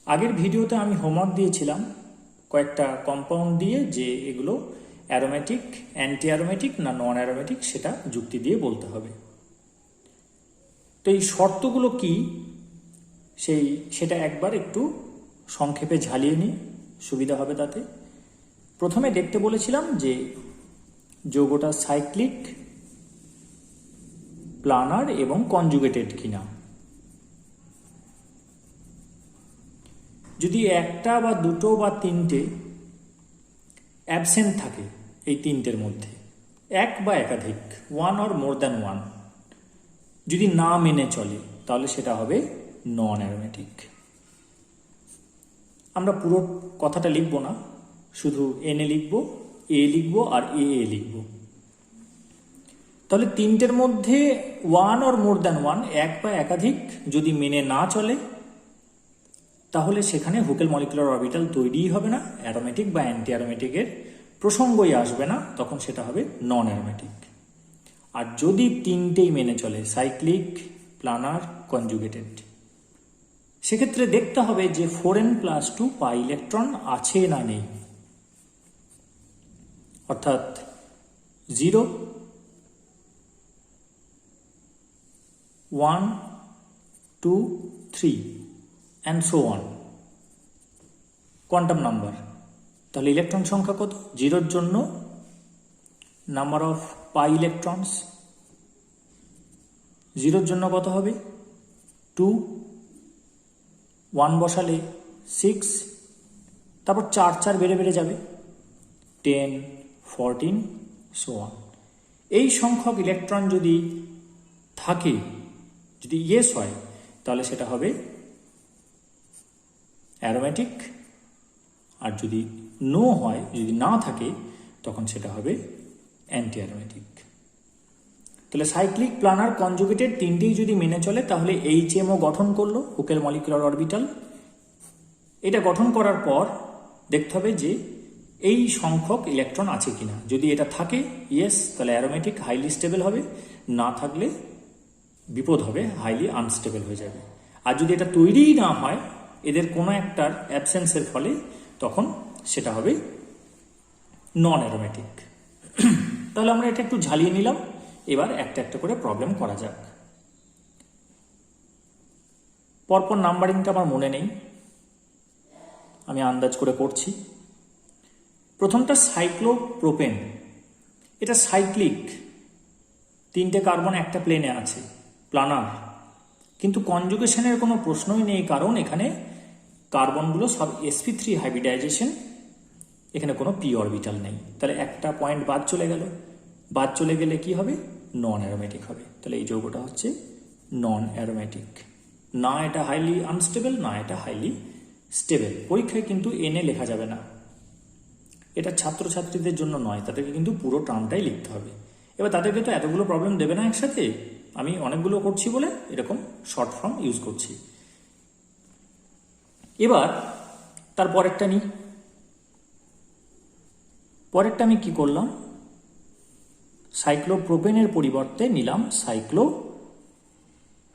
আগের ভিডিওতে আমি হোমওয়ার্ক দিয়েছিলাম কয়েকটা কম্পাউন্ড দিয়ে যে এগুলো অ্যারোমেটিক, অ্যান্টি অ্যারোমেটিক না নন অ্যারোমেটিক সেটা যুক্তি দিয়ে বলতে হবে। তো এই শর্তগুলো কি সেটা একবার একটু সংক্ষেপে ঝালিয়ে নিই, সুবিধা হবে তাতে। প্রথমে দেখতে বলেছিলাম যে যৌগটা সাইক্লিক, প্লানার এবং কনজুগেটেড কিনা। যদি একটা বা দুটো বা তিনটে অ্যাবসেন্ট থাকে এই তিনটের মধ্যে, এক বা একাধিক, one or more than one, যদি না মেনে চলে তাহলে সেটা হবে নন অ্যারোমেটিক। আমরা পুরো কথাটা লিখব না, শুধু এনএ লিখব, এ লিখব আর এ লিখব। তাহলে তিনটের মধ্যে one or more than one, এক বা একাধিক যদি মেনে না চলে তাহলে সেখানে হুকেল মলিকুলার অরবিটাল তৈরিই হবে না, অ্যারোমেটিক বা অ্যান্টি অ্যারোমেটিকের প্রসঙ্গই আসবে না, তখন সেটা হবে নন অ্যারোমেটিক। আর যদি তিনটেই মেনে চলে, সাইক্লিক, প্লানার, কনজুগেটেড, সেক্ষেত্রে দেখতে হবে যে 4n+2 পাই ইলেকট্রন আছে না নেই, অর্থাৎ 0, 1, 2, 3 and so on, quantum number. তাহলে ইলেকট্রন সংখ্যা কত? 0-র জন্য নাম্বার অফ পাই ইলেকট্রনস, 0-র জন্য কত হবে? 2, 1 বসালে 6, তারপর 4 বেড়ে বেড়ে যাবে, 10, 14 so on। এই সংখ্যক ইলেকট্রন যদি থাকে, যদি ইয়েস হয়, তাহলে সেটা হবে অ্যারোমেটিক, আর যদি নো হয়, যদি না থাকে, তখন সেটা হবে অ্যান্টি অ্যারোমেটিক। তাহলে সাইক্লিক, প্লানার, কনজুগেটেড তিনটেই যদি মেনে চলে তাহলে HMO গঠন করলো, হুকেল মলিকুলার অরবিটাল। এটা গঠন করার পর দেখতে হবে যে এই সংখ্যক ইলেকট্রন আছে কিনা। যদি এটা থাকে ইয়েস, তাহলে অ্যারোমেটিক, হাইলি স্টেবল হবে, না থাকলে বিপদ হবে, হাইলি আনস্টেবল হয়ে যাবে। আর যদি এটা তৈরিই না হয় এদের কোনো একটার অ্যাবসেন্সের ফলে, তখন সেটা হবে নন অ্যারোমেটিক। তাহলে আমরা এটা একটু ঝালিয়ে নিলাম, এবার একটা একটা করে প্রবলেম করা যাক। পরপর নাম্বারিংটা আমার মনে নেই, আমি আন্দাজ করে করছি। প্রথমটা সাইক্লোপ্রোপেন, এটা সাইক্লিক, 3টে কার্বন একটা প্লেনে আছে, প্লানার, কিন্তু কনজুগেশনের কোনো প্রশ্নই নেই, কারণ এখানে কার্বনগুলো সব sp3 হাইব্রিডাইজেশন, এখানে কোনো পি অরবিটাল নেই। তাহলে একটা পয়েন্ট বাদ চলে গেল, বাদ চলে গেলে কি হবে? নন অ্যারোমেটিক হবে। তাহলে এই যৌগটা হচ্ছে নন অ্যারোমেটিক, না এটা হাইলি আনস্টেবল, না এটা হাইলি স্টেবল। পরীক্ষায় কিন্তু এনে লেখা যাবে না, এটা ছাত্রছাত্রীদের জন্য নয়, তাদেরকে কিন্তু পুরো টার্মটাই লিখতে হবে। এবার তাদেরকে তো এতগুলো প্রবলেম দেবে না একসাথে, আমি অনেকগুলো করছি বলে এরকম শর্ট ফর্ম ইউজ করছি। এবার তার পরেরটা নিই। পরেরটা আমি কি করলাম? সাইক্লোপ্রোপেনের পরিবর্তে নিলাম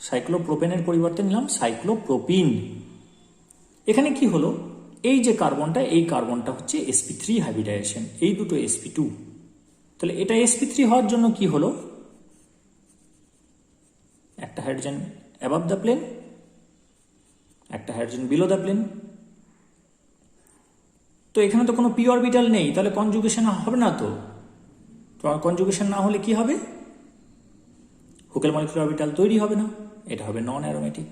সাইক্লোপ্রোপেনের পরিবর্তে নিলাম সাইক্লোপ্রোপিন। এখানে কি হলো? এই যে কার্বনটা, এই কার্বনটা হচ্ছে sp3 হাইব্রিডাইজেশন, এই দুটো sp2। তাহলে এটা sp3 হওয়ার জন্য কি হলো? একটা হাইড্রোজেন অ্যাবাভ দ্য প্লেন, একটা হাইড্রোজেন বিলো দ্য প্লেন। তো এখানে তো কোনো পি অরবিটাল নেই, তাহলে কনজুগেশন হবে না। তো কনজুগেশন না হলে কি হবে? হুকেল মলিকুলার অরবিটাল তৈরি হবে না, এটা হবে নন অ্যারোমেটিক।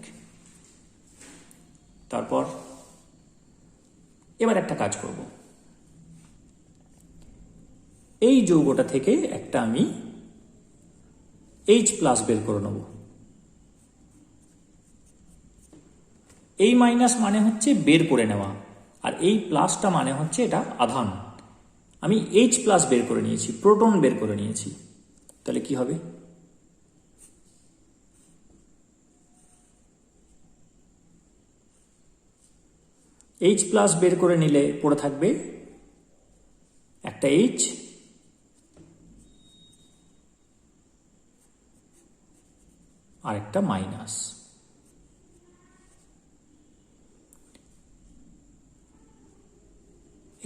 তারপর এবার একটা কাজ করব, এই যৌগটা থেকে একটা আমি H+ বের করে নেব। এই মাইনাস মানে হচ্ছে বের করে নেওয়া, আর এই প্লাসটা মানে হচ্ছে এটা আধান। আমি H+ বের করে নিয়েছি, প্রোটন বের করে নিয়েছি, তাহলে কি হবে? H+ বের করে নিলে পড়ে থাকবে একটা H, আর একটা মাইনাস।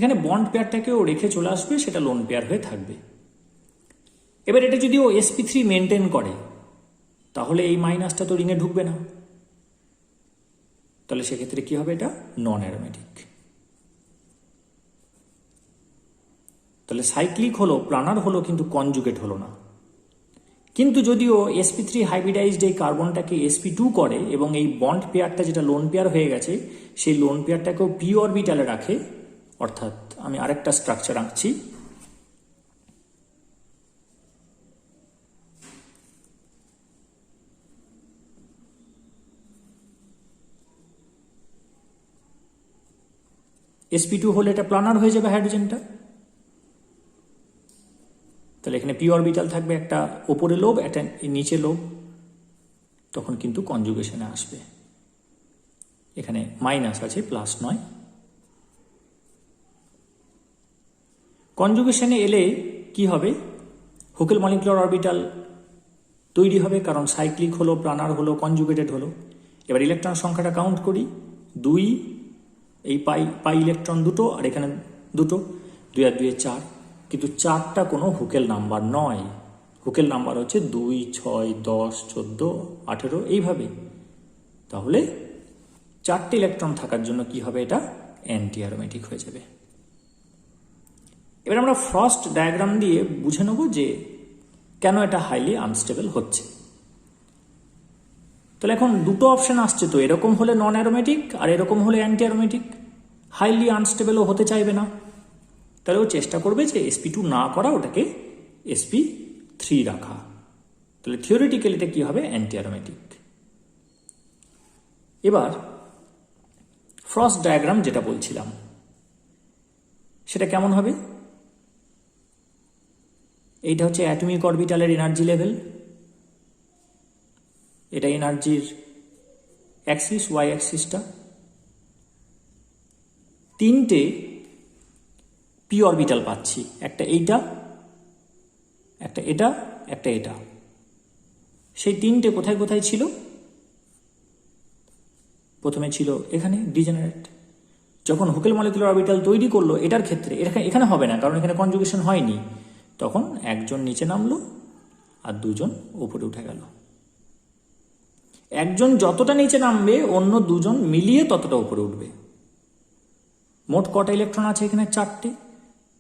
এখানে বন্ড পেয়ারটাকেও রেখে চলে আসবে, সেটা লোন পেয়ার হয়ে থাকবে। এবার এটা যদি ও sp3 মেনটেন করে তাহলে এই মাইনাসটা তো রিংয়ে ঢুকবে না, তাহলে সেক্ষেত্রে কি হবে, এটা নন অ্যারোমেটিক। তাহলে সাইক্লিক হলো, প্লানার হলো, কিন্তু কনজুগেট হলো না। কিন্তু যদিও sp3 হাইব্রিডাইজড এই কার্বনটাকে sp2 করে এবং এই বন্ড পেয়ারটা যেটা লোন পেয়ার হয়ে গেছে সেই লোন পেয়ারটাকেও p অরবিটালে রাখে, অর্থাৎ আমি আরেকটা স্ট্রাকচার আঁকছি। sp2 হলে এটা প্লানার হয়ে যাবে হাইড্রোজেনটা, তাহলে এখানে p অরবিটাল থাকবে, একটা ওপরে লোব একটা নিচে লোব, তখন কিন্তু কনজুগেশনে আসবে। এখানে মাইনাস আছে, প্লাস নয়। কনজুগেশনে এলে কি হবে, হুকেল মলিকুলার অরবিটাল তৈরি হবে, কারণ সাইক্লিক হলো, প্লানার হলো, কনজুগেটেড হলো। এবার ইলেকট্রন সংখ্যাটা কাউন্ট করি, 2, এই পাই ইলেকট্রন দুটো, আর এখানে দুটো, 2 আর 2 4, কিন্তু 4টা কোনো হুকেল নাম্বার নয়। হুকেল নাম্বার হচ্ছে 2, 6, 10, 14, 18 এইভাবে। তাহলে 4টে ইলেকট্রন থাকার জন্য কি হবে, এটা অ্যান্টি অ্যারোমেটিক হয়ে যাবে। এবার আমরা ফ্রস্ট ডায়াগ্রাম দিয়ে বুঝে নেব যে কেন এটা হাইলি আনস্টেবল হচ্ছে। তাহলে এখন দুটো অপশন আসছে, তো এরকম হলে নন অ্যারোমেটিক আর এরকম হলে অ্যান্টি অ্যারোমেটিক। হাইলি আনস্টেবলও হতে চাইবে না, তাহলে ও চেষ্টা করবে যে sp2 না করা, ওটাকে sp3 রাখা। তাহলে থিওরিটিক্যালি এটা কি হবে, অ্যান্টি অ্যারোমেটিক। এবার ফ্রস্ট ডায়াগ্রাম যেটা বলছিলাম সেটা কেমন হবে, এইটা হচ্ছে অ্যাটমিক অরবিটালের এনার্জি লেভেল, এটা এনার্জির অ্যাক্সিস, ওয়াই অ্যাক্সিসটা। 3টে পি অরবিটাল পাচ্ছি, একটা এইটা, একটা এটা, একটা এটা। সেই 3টে কোথায় কোথায় ছিল, প্রথমে ছিল এখানে ডিজেনারেট। যখন হুকেল মলিকুলার অরবিটাল তৈরি করলো এটার ক্ষেত্রে, এখানে হবে না কারণ এখানে কনজুগেশন হয়নি, তখন একজন নিচে নামলো আর দুজন উপরে উঠে গেল। একজন যতটা নিচে নামবে অন্য দুজন মিলিয়ে ততটা উপরে উঠবে। মোট কটা ইলেকট্রন আছে এখানে, 4টে,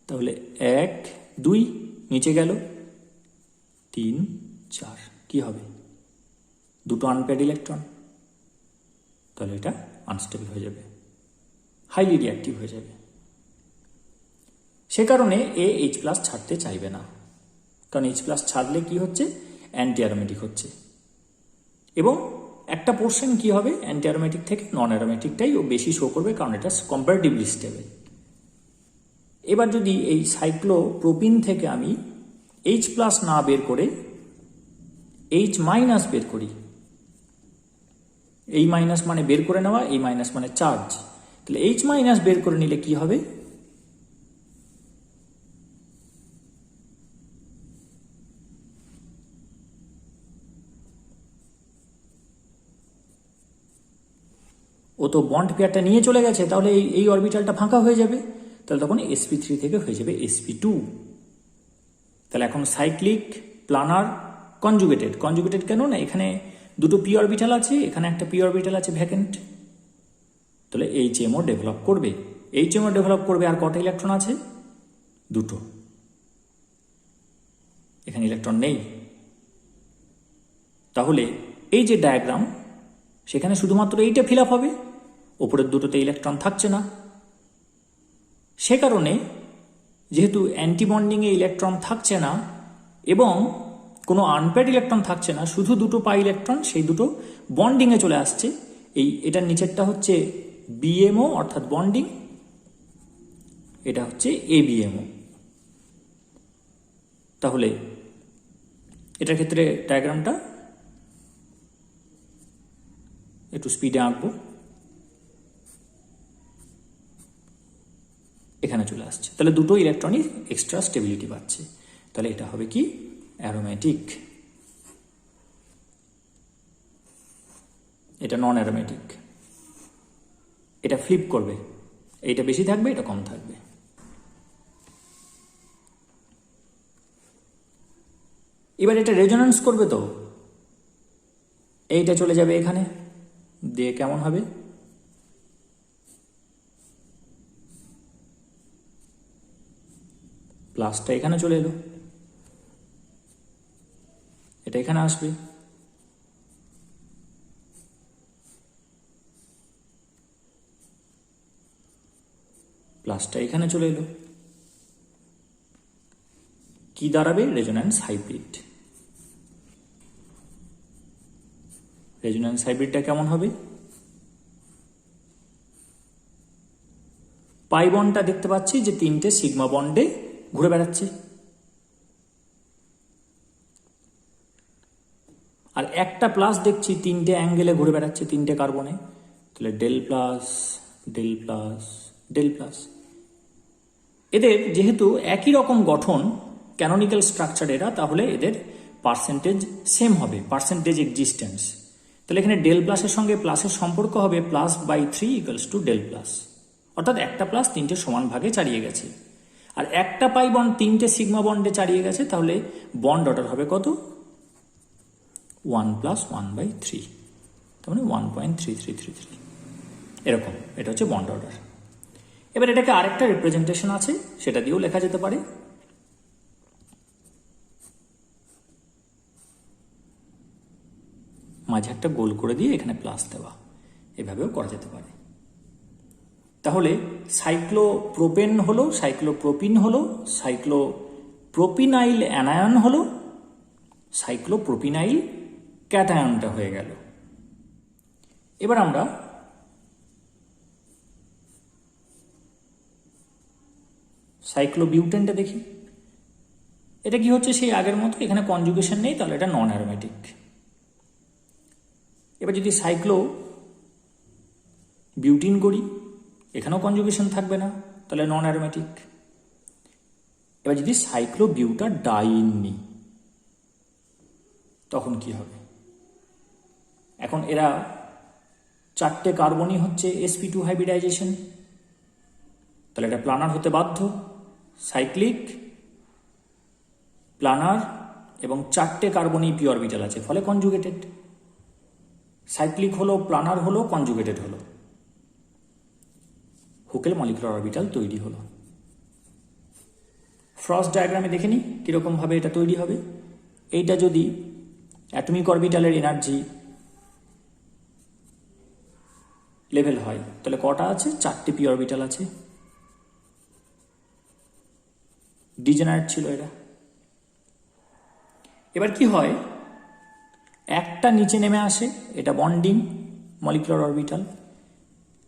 তাহলে 1, 2 নিচে গেল, 3, 4, কি হবে, দুটো আনপেড ইলেকট্রন, তাহলে এটা আনস্টেবল হয়ে যাবে, হাইলি রিঅ্যাক্টিভ হয়ে যাবে। সে কারণে H+ ছাড়তে চাইবে না, কারণ H+ ছাড়লে কি হচ্ছে, অ্যান্টি অ্যারোমেটিক হচ্ছে। এবং একটা পোর্শন কি হবে, অ্যান্টি অ্যারোমেটিক থেকে নন অ্যারোমেটিকটাই ও বেশি শো করবে, কারণ এটা কম্পারেটিভলি স্টেবল। এবার যদি এই সাইক্লোপ্রোপিন থেকে আমি H+ না বের করে H- বের করি, এই মাইনাস মানে বের করে নেওয়া, এই মাইনাস মানে চার্জ, তাহলে H- বের করে নিলে কি হবে, ও তো বন্ড পেয়ারটা নিয়ে চলে গেছে, তাহলে এই অরবিটালটা ফাঁকা হয়ে যাবে, তাহলে তখন sp3 থেকে হয়ে যাবে sp2। তাহলে এখন সাইক্লিক, প্লানার, কনজুগেটেড কেন না, এখানে দুটো পি অরবিটাল আছে, এখানে একটা পি অরবিটাল আছে ভ্যাকেন্ট, তাহলে HMO ডেভেলপ করবে। HMO ডেভেলপ করবে, আর কটা ইলেকট্রন আছে, দুটো, এখানে ইলেকট্রন নেই। তাহলে এই যে ডায়াগ্রাম, সেখানে শুধুমাত্র এইটা ফিল আপ হবে, ওপরের দুটোতে ইলেকট্রন থাকছে না। সে কারণে যেহেতু অ্যান্টিবন্ডিংয়ে ইলেকট্রন থাকছে না এবং কোনো আনপেড ইলেকট্রন থাকছে না, শুধু দুটো পাই ইলেকট্রন, সেই দুটো বন্ডিংয়ে চলে আসছে। এটার নিচেরটা হচ্ছে BMO অর্থাৎ বন্ডিং, এটা হচ্ছে ABMO। তাহলে এটার ক্ষেত্রে ডায়াগ্রামটা একটু স্পিডে আঁকবো, এখানে চলে আসছে, তাহলে দুটো ইলেকট্রনই এক্সট্রা স্টেবিলিটি পাচ্ছে, তাহলে এটা হবে কি, অ্যারোমেটিক। এটা নন অ্যারোমেটিক, এটা ফ্লিপ করবে, এইটা বেশি থাকবে, এটা কম থাকবে। এবার এটা রেজোন্যান্স করবে, তো এইটা চলে যাবে এখানে, দিয়ে কেমন হবে, প্লাসটা এখানে চলে এলো, এটা এখানে আসবে, প্লাসটা এখানে চলে এলো, কি দাঁড়াবে, রেজোন্যান্স হাইব্রিড। রেজোন্যান্স হাইব্রিডটা কেমন হবে, পাই বন্ডটা দেখতে পাচ্ছি যে 3টে সিগমা বন্ডে ঘুরে বেড়াচ্ছে, আর একটা প্লাস দেখছি 3টে অ্যাঙ্গেলে ঘুরে বেড়াচ্ছে, 3টে কার্বনে, তাহলে del plus del plus del plus. এদের যেহেতু একই রকম গঠন, ক্যানোনিক্যাল স্ট্রাকচার এরা, তাহলে এদের পার্সেন্টেজ সেম হবে, পার্সেন্টেজ এক্সিস্টেন্স। তাহলে এখানে ডেল প্লাসের সঙ্গে প্লাসের সম্পর্ক হবে +/3 = ডেল প্লাস, অর্থাৎ একটা প্লাস 3টে সমান ভাগে ছাড়িয়ে গেছে, আর একটা পাই বন্ড 3টে সিগমা বন্ডে ছাড়িয়ে গেছে, তাহলে বন্ড অর্ডার হবে কত, 1 + 1/3, তার মানে 1.3333, এরকম। এটা হচ্ছে বন্ড অর্ডার। এবার এটাকে আরেকটা রিপ্রেজেন্টেশন আছে, সেটা দিয়েও লেখা যেতে পারে। মাঝে একটা গোল করে দিয়ে এখানে প্লাস দেওয়া, এভাবেও করা যেতে পারে। তাহলে সাইক্লোপ্রোপেন হলো, সাইক্লোপ্রোপিন হলো, সাইক্লোপ্রোপিনাইল অ্যানায়ন হলো, সাইক্লোপ্রোপিনাইল ক্যাটায়নটা হয়ে গেল। এবার আমরা সাইক্লোবিউটেনটা দেখি। এটা কি হচ্ছে, সেই আগের মতো, এখানে কনজুগেশন নেই, তাহলে এটা নন অ্যারোমেটিক। এবার যদি সাইক্লো বিউটিন করি, এখানেও কনজুগেশন থাকবে না, তাহলে নন অ্যারোমেটিক। এবার যদি সাইক্লোবিউটা ডাইন নিই, তখন কি হবে, এখন এরা 4টে কার্বনই হচ্ছে sp2 হাইব্রিডাইজেশন, তাহলে এটা প্লানার হতে বাধ্য, সাইক্লিক, প্লানার, এবং 4টে কার্বনই পি অরবিটাল আছে, ফলে কনজুগেটেড। সাইক্লিক হলো, প্লানার হলো, কনজুগেটেড হলো, হুকেল মলিকুলার অরবিটাল তৈরি হলো। ফ্রস্ট ডায়াগ্রামে দেখে নিই কিরকম ভাবে এটা তৈরি হবে। এইটা যদি অ্যাটমিক অরবিটালের এনার্জি লেভেল হয়, তাহলে কটা আছে, 4টে পি অরবিটাল আছে, ডিজেনারেট ছিল এরা। এবার কি হয়, একটা নিচে নেমে আসে, এটা বন্ডিং মলিকুলার অরবিটাল,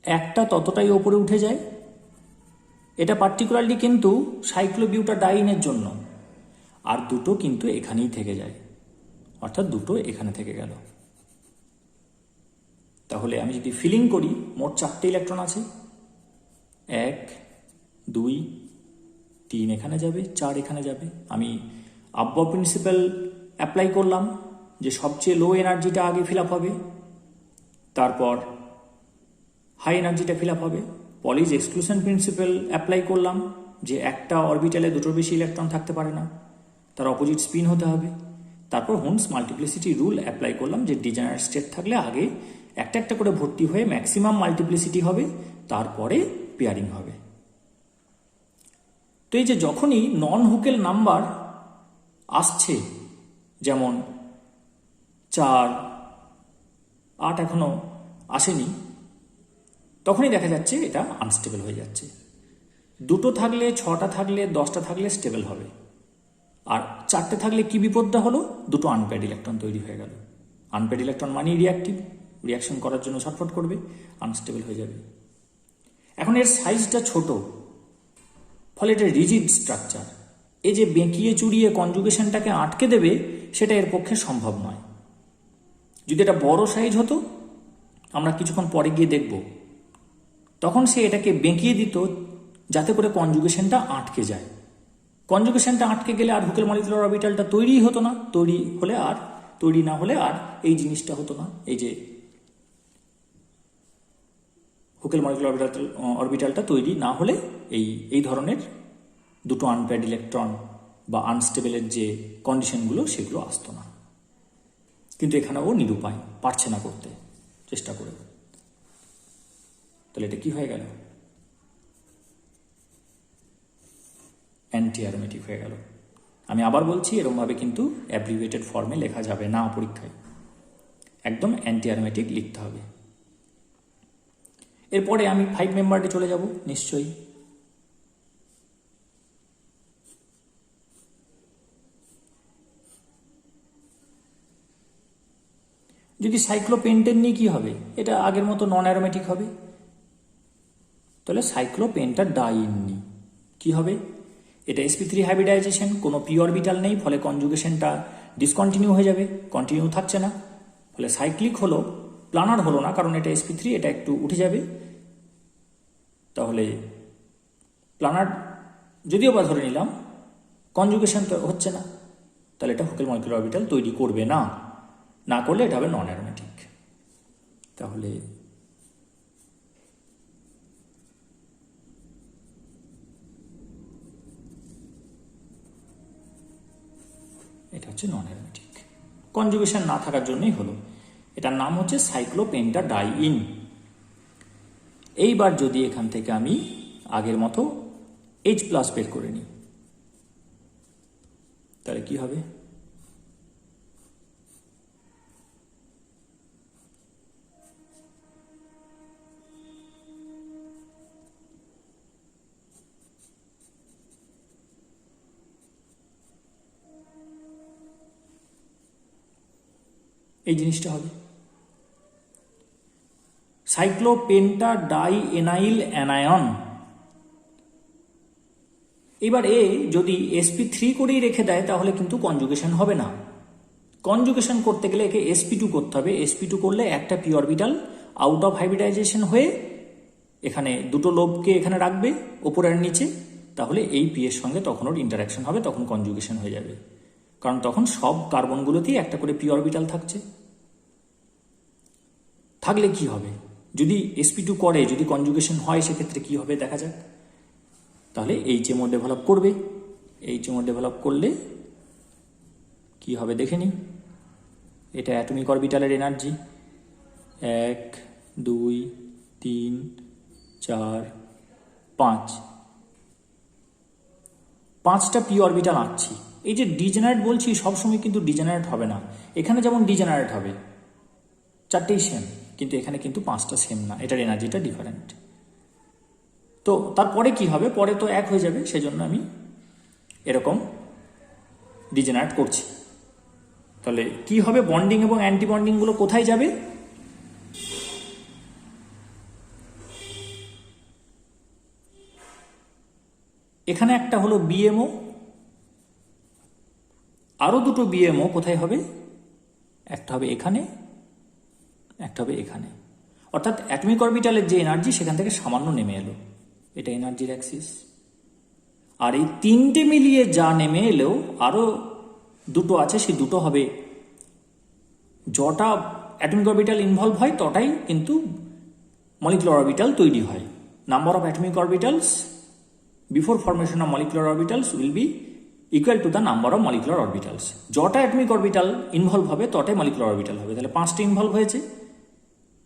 একটা ততটাই ওপরে উঠে যায়, এটা পার্টিকুলারলি কিন্তু সাইক্লোবিউটাডাইনের জন্য, আর দুটো কিন্তু এখানেই থেকে যায়, অর্থাৎ দুটো এখানে থেকে গেল। তাহলে আমি যদি ফিলিং করি, মোট 4টে ইলেকট্রন আছে, 1 2 3 এখানে যাবে, 4 এখানে যাবে। আমি আব্বা প্রিন্সিপাল অ্যাপ্লাই করলাম, যে সবচেয়ে লো এনার্জিটা আগে ফিল আপ হবে, তারপর হাই এনার্জিটা ফিল আপ হবে। পলিজ এক্সক্লুশন প্রিন্সিপাল অ্যাপ্লাই করলাম, যে একটা অরবিটালে দুটোর বেশি ইলেকট্রন থাকতে পারে না, তার অপোজিট স্পিন হতে হবে। তারপর হুন্স মাল্টিপ্লিসিটি রুল অ্যাপ্লাই করলাম, যে ডিজেনারেট স্টেট থাকলে আগে একটা একটা করে ভর্তি হয়ে ম্যাক্সিমাম মাল্টিপ্লিসিটি হবে, তারপরে পেয়ারিং হবে। তো এই যে যখনই নন হুকেল নাম্বার আসছে, যেমন 4 8 এখনো আসেনি, তখনই দেখা যাচ্ছে এটা আনস্টেবল হয়ে যাচ্ছে। দুটো থাকলে, 6টা থাকলে, 10টা থাকলে স্টেবল হবে, আর 4টে থাকলে কি বিপদটা হলো, দুটো আনপেড ইলেকট্রন তৈরি হয়ে গেল। আনপেড ইলেকট্রন মানেই রিয়াক্টিভ, রিয়াকশন করার জন্য ছটফট করবে, আনস্টেবল হয়ে যাবে। এখন এর সাইজটা ছোট, ফলে এটা রিজিড স্ট্রাকচার। এই যে বেঁকিয়ে চুরিয়ে কনজুগেশনটাকে আটকে দেবে, সেটা এর পক্ষে সম্ভব নয়। যদি এটা বড় সাইজ হতো, আমরা কিছুক্ষণ পরে গিয়ে দেখব, তখন সে এটাকে বেঁকিয়ে দিত যাতে করে কনজুগেশনটা আটকে যায়। কনজুগেশনটা আটকে গেলে আর হুকেল মলিকুলার অরবিটালটা তৈরি হতো না, তৈরি না হলে আর এই জিনিসটা হতো না। এই যে হুকেল মলিকুলার অরবিটালটা তৈরি না হলে এই ধরনের দুটো আনপেয়ার্ড ইলেকট্রন বা আনস্টেবলের যে কন্ডিশনগুলো সেগুলো আসতো না। কিন্তু এখানে ও নিরুপায়, পারছে না করতে, চেষ্টা করে। তাহলে এটা কি হয়ে গেল? অ্যান্টি অ্যারোমেটিক হয়ে গেল। আমি আবার বলছি, এরকমভাবে কিন্তু অ্যাব্রিভিয়েটেড ফর্মে লেখা যাবে না পরীক্ষায়, একদম অ্যান্টি অ্যারোমেটিক লিখতে হবে। এরপরে আমি 5 মেম্বারে চলে যাব নিশ্চয়ই। যদি সাইক্লোপেন্টেন নিয়ে কি হবে? এটা আগের মতো নন অ্যারোমেটিক হবে। তাহলে সাইক্লোপেন্টাডাইন নিই, কি হবে? এটা sp3 হাইব্রিডাইজেশন, কোনো পি অরবিটাল নেই, ফলে কনজুগেশনটা ডিসকন্টিনিউ হয়ে যাবে, কন্টিনিউ থাকছে না, ফলে সাইক্লিক হলো, প্লানার হলো না, কারণ এটা sp3, এটা একটু উঠে যাবে। তাহলে প্লানার যদিও বা ধরে নিলাম, কনজুগেশন তো হচ্ছে না, তাহলে এটা হুকেল মলিকুলার অরবিটাল তৈরি করবে না, না করলে এটা হবে নন অ্যারোমেটিক। তাহলে এটা হচ্ছে নন অ্যারোমেটিক, কনজুগেশন না থাকার জন্যই হলো। এটার নাম হচ্ছে সাইক্লোপেন্টাডাইন। এইবার যদি এখান থেকে আমি আগের মতো H+ বের করে নিই, তাহলে কি হবে? এই জিনিসটা হবে সাইক্লোপেন্টাডাইএনাইল অ্যানায়ন। এবার এ যদি sp3 করেই রেখে দেয় তাহলে কিন্তু কনজুগেশন হবে না। কনজুগেশন করতে গেলে একে sp2 করতে হবে। sp2 করলে একটা P orbital out of hybridization হয়ে এখানে দুটো লোবকে এখানে রাখবে ওপরে আর নিচে, তাহলে এই পি এর সঙ্গে তখন ওর ইন্টারাকশন হবে, তখন কনজুগেশন হয়ে যাবে, কারণ তখন সব কার্বনগুলোতেই একটা করে পি অরবিটাল থাকছে। থাকলে কি হবে? যদি sp2 করে, যদি কনজুগেশন হয়, সেক্ষেত্রে কি হবে দেখা যাক। তাহলে HMO ডেভেলপ করবে। HMO ডেভেলপ করলে কি হবে দেখে নিই। এটা অ্যাটমিক অরবিটালের এনার্জি 1 2 3 4 5, 5টা পি অরবিটাল আঁকছি। এই যে ডিজেনারেট বলছি, সবসময় কিন্তু ডিজেনারেট হবে না। এখানে যেমন ডিজেনারেট হবে, 4টেই সেম, কিন্তু এখানে কিন্তু 5টা সেম না, এটার এনার্জিটা ডিফারেন্ট। তো তারপরে কি হবে? পরে তো 1 হয়ে যাবে, সেজন্য আমি এরকম ডিজেনারেট করছি। তাহলে কি হবে? বন্ডিং এবং অ্যান্টি বন্ডিংগুলো কোথায় যাবে? এখানে একটা হলো বিএমও, আরও দুটো বিএমও কোথায় হবে? একটা হবে এখানে, একটা হবে এখানে। অর্থাৎ অ্যাটমিক অরবিটালের যে এনার্জি সেখান থেকে সামান্য নেমে এলো, এটা এনার্জির অ্যাক্সিস। আর এই 3টে মিলিয়ে যা নেমে এলেও আরও দুটো আছে, সেই দুটো হবে, যটা অ্যাটমিক অরবিটাল ইনভলভ হয় তটাই কিন্তু মলিকুলার অরবিটাল তৈরি হয়। Number of atomic orbitals before formation of molecular orbitals will be equal to the number of molecular orbitals. যটা অ্যাটমিক অরবিটাল ইনভলভ হবে তটাই মলিকুলার অরবিটাল হবে। তাহলে 5টা ইনভলভ হয়েছে,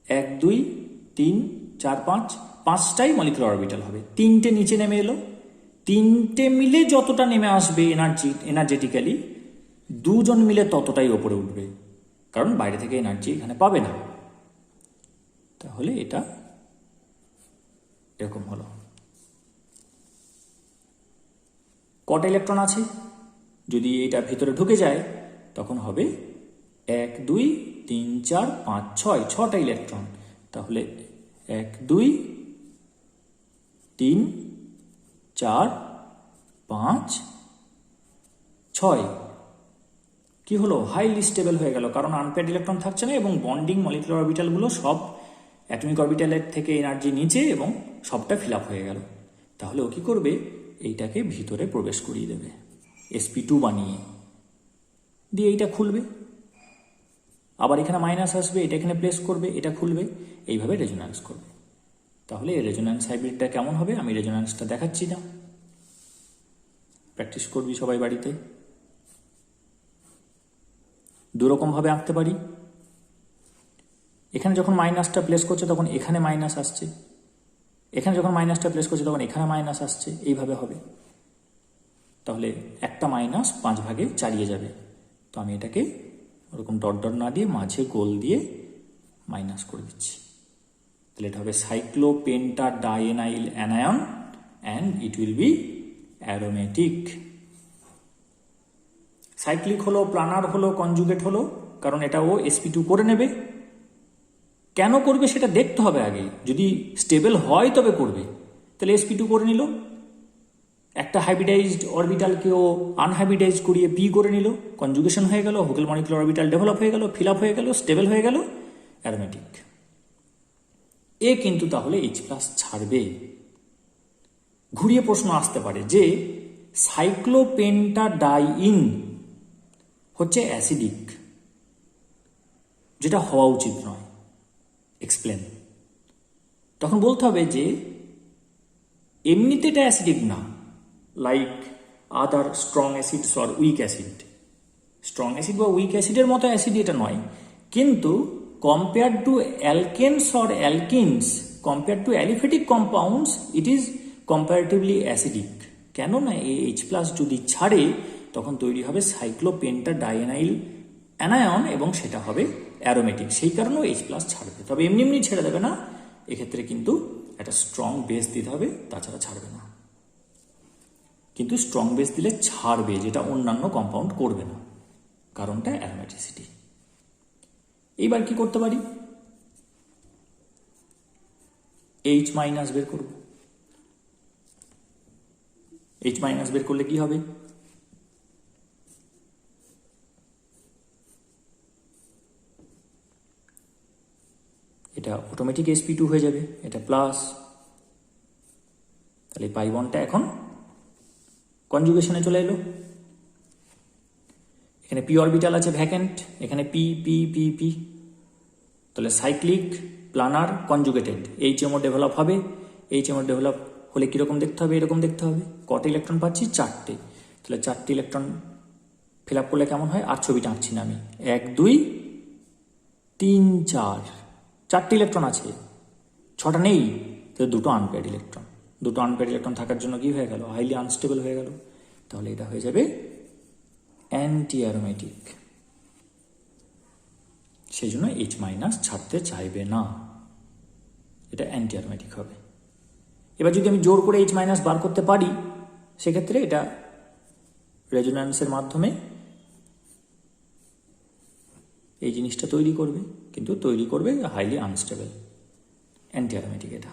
1 2 3 4 5, 5টাই মলিকুলার অরবিটাল হবে। 3টে নিচে নেমে এলো, 3টে মিলে যতটা নেমে আসবে এনার্জেটিক্যালি, 2জন মিলে ততটাই ওপরে উঠবে, কারণ বাইরে থেকে এনার্জি এখানে পাবে না। তাহলে এটা এরকম হলো। কটা ইলেকট্রন আছে? যদি এটা ভিতরে ঢুকে যায় তখন হবে 1 2 3 4 5 6, 6টা ইলেকট্রন। তাহলে 1 2 3 4 5 6, কি হলো? হাইলি স্টেবল হয়ে গেল, কারণ আনপেয়ার্ড ইলেকট্রন থাকছে না এবং বন্ডিং মলিকুলার অরবিটালগুলো সব অ্যাটমিক অরবিটালের থেকে এনার্জি নিচে এবং সবটা ফিল আপ হয়ে গেল। তাহলে ও কি করবে? এইটাকে ভিতরে প্রবেশ করিয়ে দেবে sp2 বানিয়ে দিয়ে, এইটা খুলবে, আবার এখানে মাইনাস আসবে, এটা এখানে প্লেস করবে, এটা খুলবে, এইভাবে রেজোন্যান্স করবে। তাহলে এই রেজোন্যান্স হাইব্রিডটা কেমন হবে আমি রেজোন্যান্সটা দেখাচ্ছি না। প্র্যাকটিস করবি সবাই বাড়িতে। দুরকমভাবে আঁকতে পারি। এখানে যখন মাইনাসটা প্লেস করছে তখন এখানে মাইনাস আসছে, এখানে যখন মাইনাসটা প্লেস করছে তখন এখানে মাইনাস আসছে, এইভাবে হবে। তাহলে একটা মাইনাস 5 ভাগে চালিয়ে যাবে। তো আমি এটাকে ওরকম ডট ডট না দিয়ে মাঝে গোল দিয়ে মাইনাস করে দিচ্ছি। তাহলে এটা হবে cyclopentadienyl anion and it will be aromatic. Cyclic হলো, প্লানার হলো, কনজুগেট হলো, কারণ এটা ও sp2 করে নেবে। কেন করবে সেটা দেখতে হবে আগে। যদি স্টেবল হয় তবে করবে। তাহলে sp2 করে নিল, একটা হাইব্রিডাইজড অরবিটালকে ও আনহাইব্রিডাইজড করিয়ে পি করে নিল, কনজুগেশন হয়ে গেল, হোকেল মলিকুলার অরবিটাল ডেভেলপ হয়ে গেল, ফিল আপ হয়ে গেল, স্টেবল হয়ে গেল, অ্যারোমেটিক। এ কিন্তু তাহলে H+ ছাড়বে। ঘুরিয়ে প্রশ্ন আসতে পারে যে সাইক্লোপেন্টাডাইইন হচ্ছে অ্যাসিডিক, যেটা হওয়া উচিত নয়, এক্সপ্লেন। তখন বলতে হবে যে এমনিতে এটা অ্যাসিডিক না, like other strong acids or weak acid. Strong acid বা উইক অ্যাসিডের মতো অ্যাসিড এটা নয়, কিন্তু compare to alkanes or alkenes, compare to aliphatic compounds, it is comparatively acidic. কেননা এই H+ যদি ছাড়ে তখন তৈরি হবে সাইক্লোপেন্টাডাইএনাইল অ্যানায়ন এবং সেটা হবে অ্যারোমেটিক। সেই কারণেও H+ ছাড়বে, তবে এমনি এমনি ছেড়ে দেবে না। এক্ষেত্রে কিন্তু একটা স্ট্রং বেস দিতে হবে, তাছাড়া ছাড়বে না। কিন্তু স্ট্রং বেস দিলে ছাড়বে, যেটা অন্যান্য কম্পাউন্ড করবে না, কারণটা অ্যারোমেটিসিটি। এইবার কি করতে পারি? H- বের করব। H- বের করলে কি হবে? এটা অটোমেটিক sp2 হয়ে যাবে, এটা প্লাস। তাহলে পাই বন্ডটা এখন কনজুগেশনে চলে এলো। এখানে পি অরবিটাল আছে ভ্যাকেন্ট, এখানে পি পি পি পি। তাহলে cyclic, planar, conjugated, HMO develop হবে। HMO ডেভেলপ হলে কীরকম দেখতে হবে? এরকম দেখতে হবে। কটা ইলেকট্রন পাচ্ছি? 4টে। তাহলে 4টে ইলেকট্রন ফিল আপ করলে কেমন হয়? আর ছবিটা আঁকছি না আমি। 1 2 3 4, 4টে ইলেকট্রন আছে, 6টা নেই। তাহলে 2টো আনপেয়ার্ড ইলেকট্রন। 2টো আনপেয়ার্ড ইলেকট্রন থাকার জন্য কি হয়ে গেল? হাইলি আনস্টেবল হয়ে গেল। তাহলে এটা হয়ে যাবে অ্যান্টি অ্যারোমেটিক। সেই জন্য H- ছাড়তে চাইবে না, এটা অ্যান্টি অ্যারোমেটিক হবে। এবার যদি আমি জোর করে H- বার করতে পারি, সেক্ষেত্রে এটা রেজোন্যান্সের মাধ্যমে এই জিনিসটা তৈরি করবে, কিন্তু তৈরি করবে হাইলি আনস্টেবল, অ্যান্টি অ্যারোমেটিক এটা।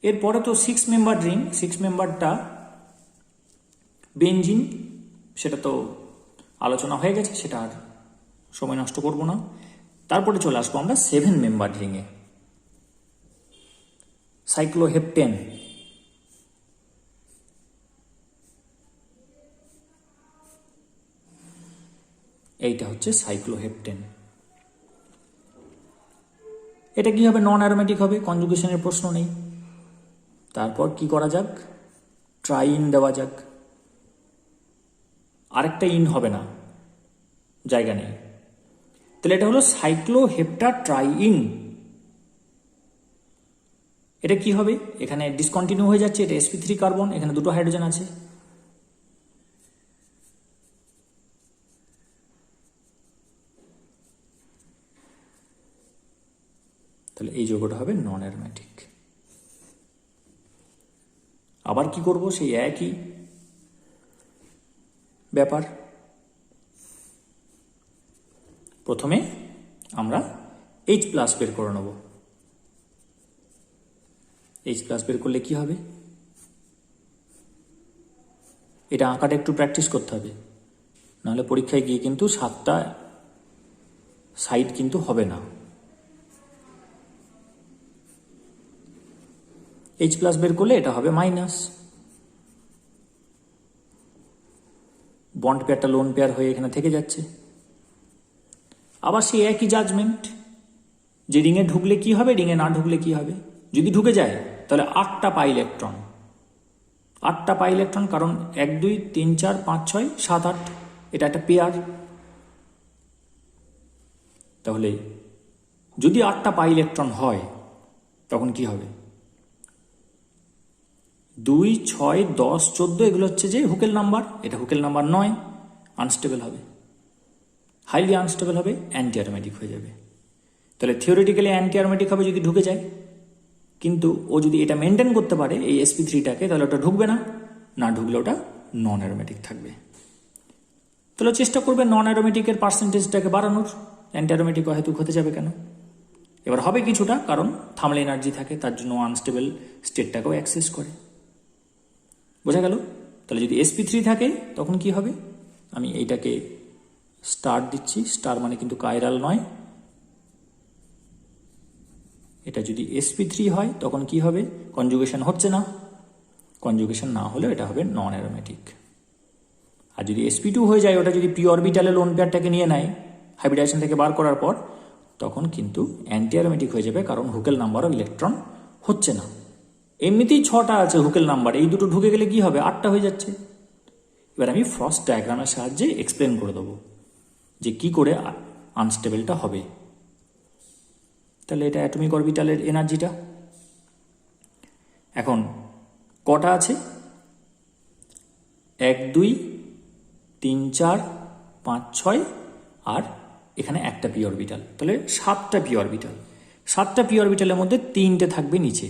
এরপরে তো 6 মেম্বার রিং। 6 মেম্বারটা বেনজিন, সেটা তো আলোচনা হয়ে গেছে, সেটা আর সময় নষ্ট করব না। তারপরে চলে আসবো আমরা 7 মেম্বার রিংয়ে, সাইক্লোহেপটেন। এইটা হচ্ছে সাইক্লোহেপটেন। এটা কি হবে? নন অ্যারোমেটিক হবে, কনজুগেশনের প্রশ্ন নেই। তারপর কি করা যাক? ট্রাইন দেওয়া যাক। আরেকটা ইন হবে না, জায়গা নেই। তাহলে এটা হলো সাইক্লোহেপ্টাট্রাইন। এটা কি হবে? এখানে ডিসকন্টিনিউ হয়ে যাচ্ছে, এটা sp3 কার্বন, এখানে 2টো হাইড্রোজেন আছে। তাহলে এই যৌগটা হবে নন অ্যারোমেটিক। আবার কি করব? সেই একই ব্যাপার। প্রথমে আমরা H+ বের করে নেব। H+ বের করলে কি হবে? এটা আঁকাটা একটু প্র্যাকটিস করতে হবে, নাহলে পরীক্ষায় গিয়ে কিন্তু 7টা সাইড কিন্তু হবে না। H+ বের করলে এটা হবে মাইনাস। বন্ড পেয়ারটা লোন পেয়ার হয়ে এখানে থেকে যাচ্ছে। আবার সেই একই জাজমেন্ট, যে রিংয়ে ঢুকলে কি হবে, রিংয়ে না ঢুকলে কি হবে। যদি ঢুকে যায় তাহলে 8টা পাই ইলেকট্রন, 8টা পাই ইলেকট্রন, কারণ 1 2 3 4 5 6 7 8, এটা একটা পেয়ার। তাহলে যদি 8টা পাই ইলেকট্রন হয় তখন কি হবে? 2 6 10 14 এগুলো হচ্ছে যে হুকেল নাম্বার, এটা হুকেল নাম্বার নয়, আনস্টেবল হবে, হাইলি আনস্টেবল হবে, অ্যান্টি অ্যারোমেটিক হয়ে যাবে। তাহলে থিওরিটিক্যালি অ্যান্টি অ্যারোমেটিক হবে যদি ঢুকে যায়, কিন্তু ও যদি এটা মেনটেন করতে পারে এই sp3টাকে, তাহলে ওটা ঢুকবে না, না ঢুকলে ওটা নন অ্যারোমেটিক থাকবে। তাহলে চেষ্টা করবে নন অ্যারোমেটিকের পার্সেন্টেজটাকে বাড়ানোর, অ্যান্টি অ্যারোমেটিক হয়তো হতে যাবে কেন। এবার হবে কিছুটা, কারণ থার্মাল এনার্জি থাকে, তার জন্য আনস্টেবল স্টেটটাকেও অ্যাক্সেস করে। বোঝা গেল? তাহলে যদি sp3 থাকে তখন কি হবে? আমি এইটাকে স্টার দিচ্ছি, স্টার মানে কিন্তু কাইরাল নয়। এটা যদি sp3 হয় তখন কি হবে? কনজুগেশন হচ্ছে না, কনজুগেশন না হলেও এটা হবে নন অ্যারোমেটিক। আর যদি sp2 হয়ে যায়, ওটা যদি পি অরবিটালে লোন পেয়ারটাকে নিয়ে নেয় হাইব্রিডাইজেশন থেকে বার করার পর, তখন কিন্তু অ্যান্টি অ্যারোমেটিক হয়ে যাবে, কারণ হুকেল নাম্বার অফ ইলেকট্রন হচ্ছে না। এমনিতেই 6টা আছে হুকেল নাম্বার, এই দুটো ঢুকে গেলে কি হবে? 8টা হয়ে যাচ্ছে। এবার আমি ফ্রস্ট ডায়াগ্রামের সাহায্যে এক্সপ্লেন করে দেবো যে কি করে আনস্টেবলটা হবে। তাহলে এটা অ্যাটমিক অরবিটালের এনার্জিটা এখন কটা আছে? 1 2 3 4 5 6, আর এখানে একটা পি অরবিটাল, তাহলে 7টা পি অরবিটাল। 7টা পি অরবিটালের মধ্যে 3টে থাকবে নিচে,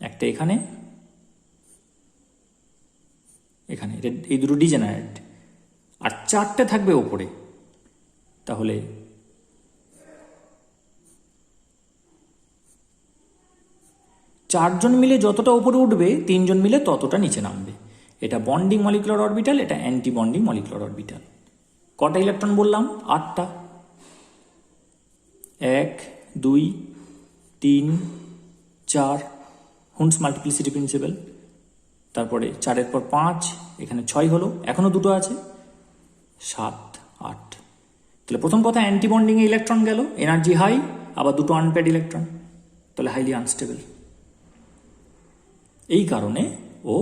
একটা এখানে, এখানে, এই দুটো ডিজেনারেট, আর 4টে থাকবে ওপরে। তাহলে চারজন মিলে যতটা উপরে উঠবে, 3জন মিলে ততটা নিচে নামবে। এটা বন্ডিং মলিকুলার অরবিটাল, এটা অ্যান্টি বন্ডিং মলিকুলার অরবিটাল। কটা ইলেকট্রন বললাম? 8টা। 1 2 3 4, হুন্স মাল্টিপ্লিসিটি প্রিন্সিপাল। তারপরে 4-এর পর 5, এখানে 6 হলো, এখনো দুটো আছে, 7 8। তাহলে প্রথম কথা, অ্যান্টি বন্ডিংয়ে ইলেকট্রন গেল, এনার্জি হাই, আবার দুটো আনপেড ইলেকট্রন, তাহলে হাইলি আনস্টেবল। এই কারণে ও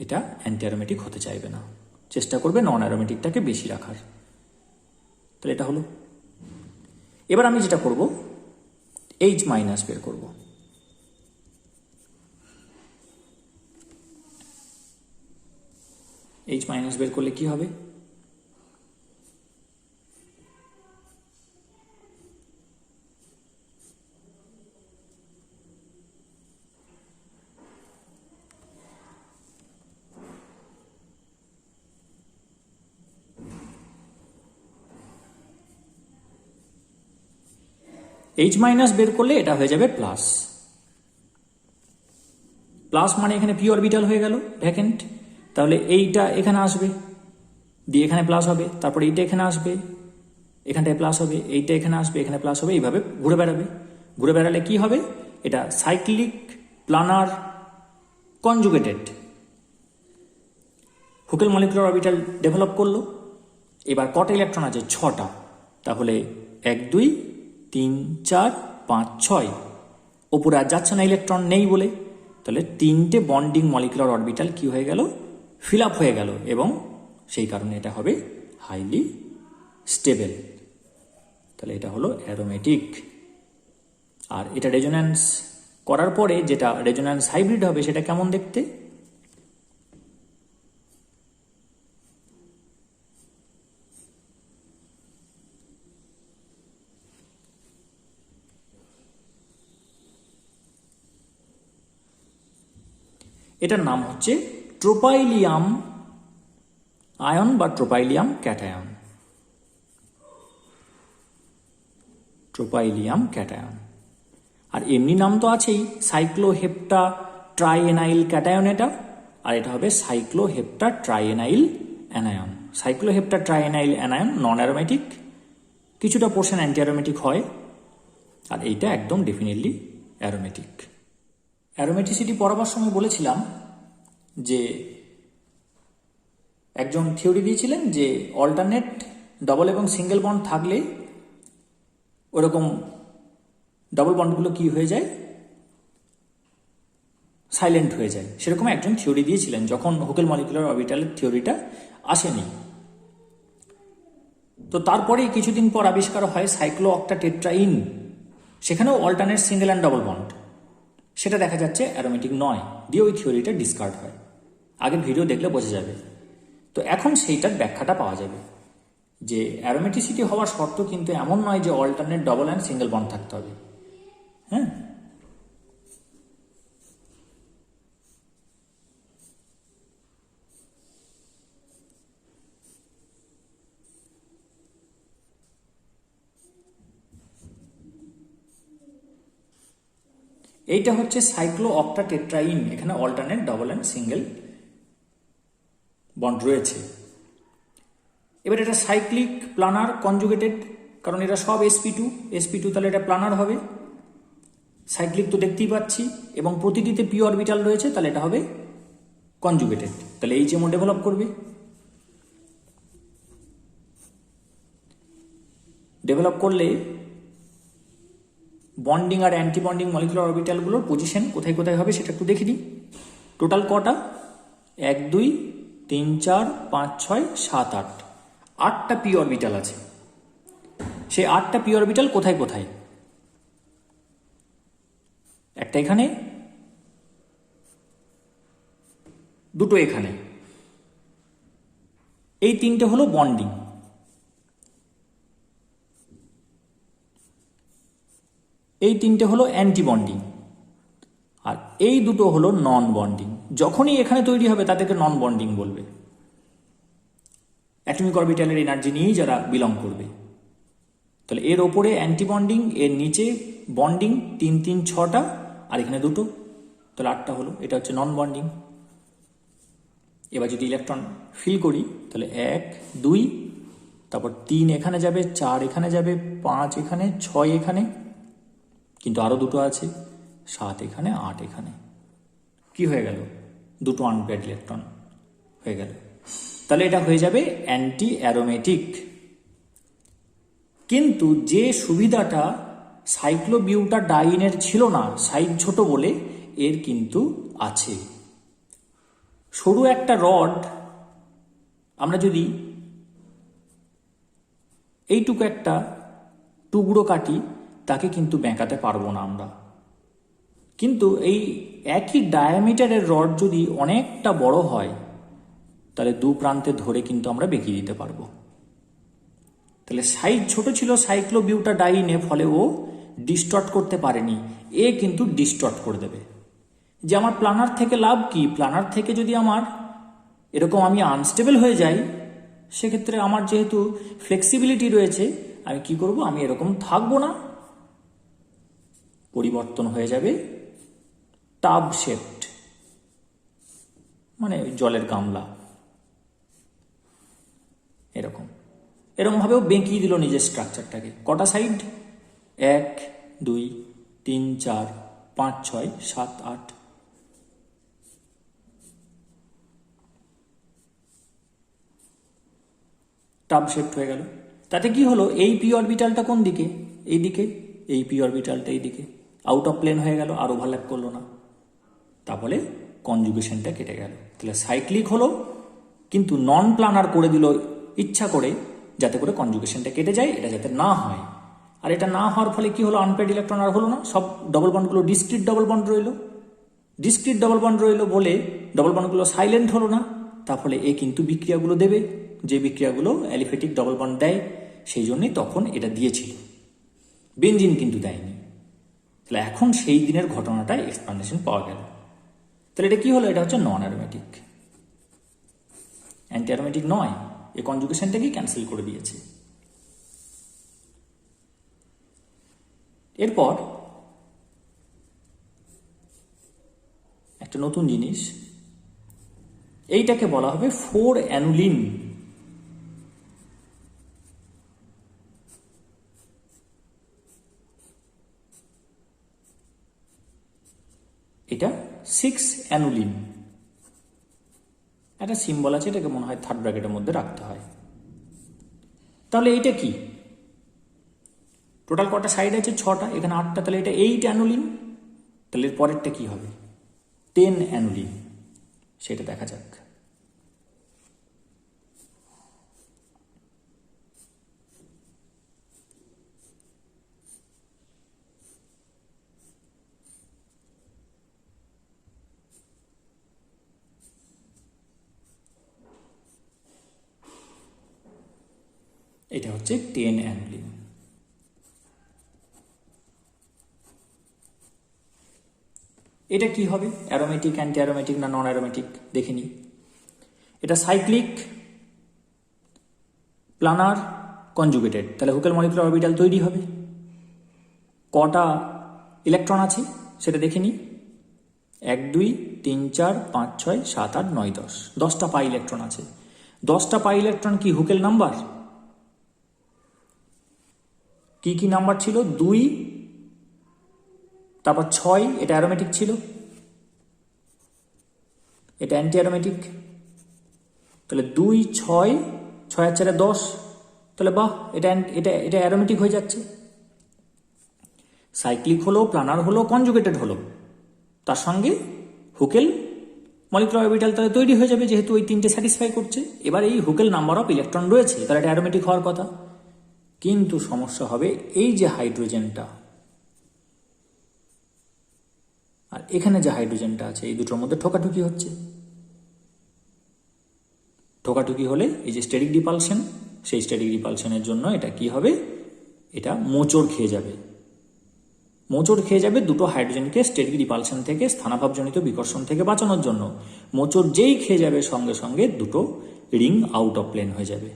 এটা অ্যান্টি অ্যারোমেটিক হতে চাইবে না, চেষ্টা করবে নন অ্যারোমেটিকটাকে বেশি রাখার। তাহলে এটা হলো। এবার আমি যেটা করব, H মাইনাস বের করব। H মাইনাস বের করলে কি হবে? H মাইনাস বের করলে এটা হয়ে যাবে প্লাস। প্লাস মানে এখানে পি অরবিটাল হয়ে গেল ভ্যাকেন্ট, তাহলে এইটা এখানে আসবে, দিয়ে এখানে প্লাস হবে, তারপরে এইটা এখানে আসবে, এখানটায় প্লাস হবে, এইটা এখানে আসবে, এখানে প্লাস হবে, এইভাবে ঘুরে বেড়াবে। ঘুরে বেড়ালে কি হবে? এটা cyclic planar conjugated Hückel molecular orbital develop করলো। এবার কটা ইলেকট্রন আছে? 6টা। তাহলে 1 2 3 4 5 6, ওপরে আর যাচ্ছে না ইলেকট্রন নেই বলে, তাহলে 3টে বন্ডিং মলিকুলার অরবিটাল কি হয়ে গেল? ফিল আপ হয়ে গেল, এবং সেই কারণে এটা হবে হাইলি স্টেবল। তাহলে এটা হলো অ্যারোমেটিক। আর এটা রেজোন্যান্স করার পরে যেটা রেজোন্যান্স হাইব্রিড হবে, সেটা কেমন দেখতে? এটার নাম হচ্ছে ট্রোপাইলিয়াম আয়ন বা ট্রোপাইলিয়াম ক্যাটায়ন। ট্রোপাইলিয়াম ক্যাটায়ন। আর এমনি নাম তো আছেই, সাইক্লোহেপ্টা ট্রাইএনাইল ক্যাটায়ন এটা, আর এটা হবে সাইক্লোহেপ্টা ট্রাইএনাইল অ্যানায়ন। সাইক্লোহেপ্টা ট্রাইএনাইল অ্যানায়ন নন অ্যারোমেটিক, কিছুটা পোর্শন অ্যান্টি অ্যারোমেটিক হয়, আর এইটা একদম ডেফিনেটলি অ্যারোমেটিক। অ্যারোমেটিসিটি পড়াবার সময় বলেছিলাম যে একজন থিওরি দিয়েছিলেন যে অল্টারনেট ডবল এবং সিঙ্গেল বন্ড থাকলে ওরকম ডাবল বন্ডগুলো কি হয়ে যায়? সাইলেন্ট হয়ে যায়। সেরকম একজন থিওরি দিয়েছিলেন যখন হুকেল মলিকুলার অরবিটালের থিওরিটা আসেনি। তো তারপরে কিছুদিন পর আবিষ্কার হয় সাইক্লো অক্টাটেট্রাইন, সেখানেও alternate single and double bond, সেটা দেখা যাচ্ছে অ্যারোমেটিক নয়, দিয়ে ওই থিওরিটা ডিসকার্ড হয়। আগের ভিডিও দেখলে বোঝা যাবে। তো এখন সেইটার ব্যাখ্যাটা পাওয়া যাবে যে অ্যারোমেটিসিটি হওয়ার শর্ত কিন্তু এমন নয় যে alternate double and single bond থাকতে হবে। হ্যাঁ, এইটা হচ্ছে সাইক্লো অক্টাটেট্রাইন, এখানে alternate double and single bond রয়েছে। এবার এটা সাইক্লিক প্লানার কনজুগেটেড, কারণ এটা সব sp2 তাহলে এটা প্লানার হবে। সাইক্লিক তো দেখতেই পাচ্ছি, এবং প্রতিটিতে পি অরবিটাল রয়েছে, তাহলে এটা হবে কনজুগেটেড, তাহলে HMO ডেভেলপ করবে। ডেভেলপ করলে বন্ডিং আর অ্যান্টি বন্ডিং মলিকুলার অরবিটালগুলোর পজিশন কোথায় কোথায় হবে সেটা একটু দেখে নিই। টোটাল কটা? 1 2 3 4 5 6 7 8, 8টা পি অরবিটাল আছে। সেই 8টা পি অরবিটাল কোথায় কোথায়? একটা এখানে, দুটো এখানে, এই 3টে হলো বন্ডিং। এই 3টে হলো অ্যান্টি বন্ডিং, আর এই দুটো হলো নন বন্ডিং। যখনই এখানে তৈরি হবে তাদেরকে নন বন্ডিং বলবে, অ্যাটমিক অরবিটালের এনার্জি নিয়েই যারা বিলং করবে। তাহলে এর ওপরে অ্যান্টি বন্ডিং, এর নিচে বন্ডিং, 3 3 6টা, আর এখানে দুটো, তাহলে 8টা হলো। এটা হচ্ছে নন বন্ডিং। এবার যদি ইলেকট্রন ফিল করি তাহলে 1 2, তারপর 3 এখানে যাবে, 4 এখানে যাবে, 5 এখানে, 6 এখানে, কিন্তু আরো দুটো আছে, 7 এখানে, 8 এখানে। কি হয়ে গেল? দুটো আনপেয়ার্ড ইলেকট্রন হয়ে গেল। তাহলে এটা হয়ে যাবে অ্যান্টি অ্যারোমেটিক। কিন্তু যে সুবিধাটা সাইক্লোবিউটাডাইনের ছিল না, সাইজ ছোট বলে, এর কিন্তু আছে। সরু একটা রড আমরা যদি এইটুকু একটা টুকরো কাটি, তাকে কিন্তু বেঁকাতে পারবো না আমরা। কিন্তু এই একই ডায়ামিটারের রড যদি অনেকটা বড় হয়, তাহলে দু প্রান্তে ধরে কিন্তু আমরা বেঁকিয়ে দিতে পারবো। তাহলে সাইজ ছোট ছিল সাইক্লোবিউটাডাইনে, ফলে ও ডিস্টর্ট করতে পারেনি, এ কিন্তু ডিস্টর্ট করে দেবে। যে আমার প্লানার থেকে লাভ কি? প্লানার থেকে যদি আমার এরকম আমি আনস্টেবল হয়ে যাই, সেক্ষেত্রে আমার যেহেতু ফ্লেক্সিবিলিটি রয়েছে, আমি কি করব? আমি এরকম থাকবো না, পরিবর্তন হয়ে যাবে টাব শেপড, মানে জলের গামলা, এরকম ভাবেও বেঁকিয়ে দিল নিজের স্ট্রাকচারটাকে। কটা সাইড? 1 2 3 4 5 6 7 8। টাব শেপড হয়ে গেল। তাতে কি হলো? এই পি অরবিটালটা কোন দিকে? এই দিকে। এই পি অরবিটালটা এই দিকে, আউট অফ প্লেন হয়ে গেল, আর ওভারল্যাপ করলো না। তাহলে কনজুগেশনটা কেটে গেল। তাহলে সাইক্লিক হলো, কিন্তু নন প্লানার করে দিল ইচ্ছা করে, যাতে করে কনজুগেশনটা কেটে যায়, এটা যাতে না হয়। আর এটা না হওয়ার ফলে কি হলো? আনপেয়ার্ড ইলেকট্রন আর হলো না, সব ডবল বন্ডগুলো ডিসক্রিট ডবল বন্ড রইল। ডিসক্রিট ডবল বন্ড রইল বলে ডবল বন্ডগুলো সাইলেন্ট হলো না, তার ফলে এ কিন্তু বিক্রিয়াগুলো দেবে, যে বিক্রিয়াগুলো অ্যালিফেটিক ডবল বন্ড দেয়, সেই জন্যই তখন এটা দিয়েছিল। বেনজিন কিন্তু দেয়নি। তাহলে এখন সেই দিনের ঘটনাটায় এক্সপ্লানেশন পাওয়া গেল। তাহলে এটা কি হলো? এটা হচ্ছে নন অ্যারোমেটিক, অ্যান্টি অ্যারোমেটিক নয়। এই কনজুগেশনটাকেই ক্যান্সেল করে দিয়েছে। এরপর একটা নতুন জিনিস, এইটাকে বলা হবে 4 অ্যানুলিন। এটা 6 অ্যানুলিন। একটা সিম্বল আছে, এটাকে মনে হয় থার্ড ব্র্যাকেটের মধ্যে রাখতে হয়। তাহলে এইটা কি? টোটাল কটা সাইড আছে? 6টা, এখানে 8টা, তাহলে এটা 8 অ্যানুলিন। তাহলে এর পরেরটা কি হবে? 10 অ্যানুলিন, সেটা দেখা যাক। এটা হচ্ছে 10 অ্যানুলিন। এটা কি হবে, অ্যারোমেটিক, অ্যান্টি অ্যারোমেটিক না নন অ্যারোমেটিক দেখে নিই। এটা সাইক্লিক, প্লানার, কনজুগেটেড, তাহলে হুকেল মলিকুলার অরবিটাল তৈরি হবে। কটা ইলেকট্রন আছে সেটা দেখে নিই। 1 2 3 4 5 6 7 8 9 10, 10টা পাই ইলেকট্রন আছে। 10টা পাই ইলেকট্রন কি হুকেল নাম্বার? কি কি নাম্বার ছিল? 2, তারপর 6, এটা অ্যারোমেটিক ছিল, এটা অ্যান্টি অ্যারোমেটিক। তাহলে 2 6 6 আর 4 10, তাহলে বাহ, এটা এটা এটা অ্যারোমেটিক হয়ে যাচ্ছে। সাইক্লিক হলো, প্লানার হলো, কনজুগেটেড হলো, তার সঙ্গে হুকেল মলিকুলার অরবিটাল তাহলে তৈরি হয়ে যাবে, যেহেতু ওই 3টে স্যাটিসফাই করছে। এবার এই হুকেল নাম্বার অফ ইলেকট্রন রয়েছে, তাহলে এটা অ্যারোমেটিক হওয়ার কথা। কিন্তু সমস্যা হবে এই যে হাইড্রোজেনটা আর এখানে যে হাইড্রোজেনটা আছে, এই দুটোর মধ্যে ঠোকাঠুকি হচ্ছে। ঠোকাঠুকি হলে এই যে স্টেরিক রিপালশন, সেই স্টেরিক রিপালশনের জন্য এটা কি হবে, এটা মোচড় খেয়ে যাবে। মোচড় খেয়ে যাবে দুটো হাইড্রোজেনকে স্টেরিক রিপালশন থেকে, স্থানাভাবজনিত বিকর্ষণ থেকে বাঁচানোর জন্য। মোচড় যেই খেয়ে যাবে সঙ্গে সঙ্গে দুটো রিং আউট অফ প্লেন হয়ে যাবে।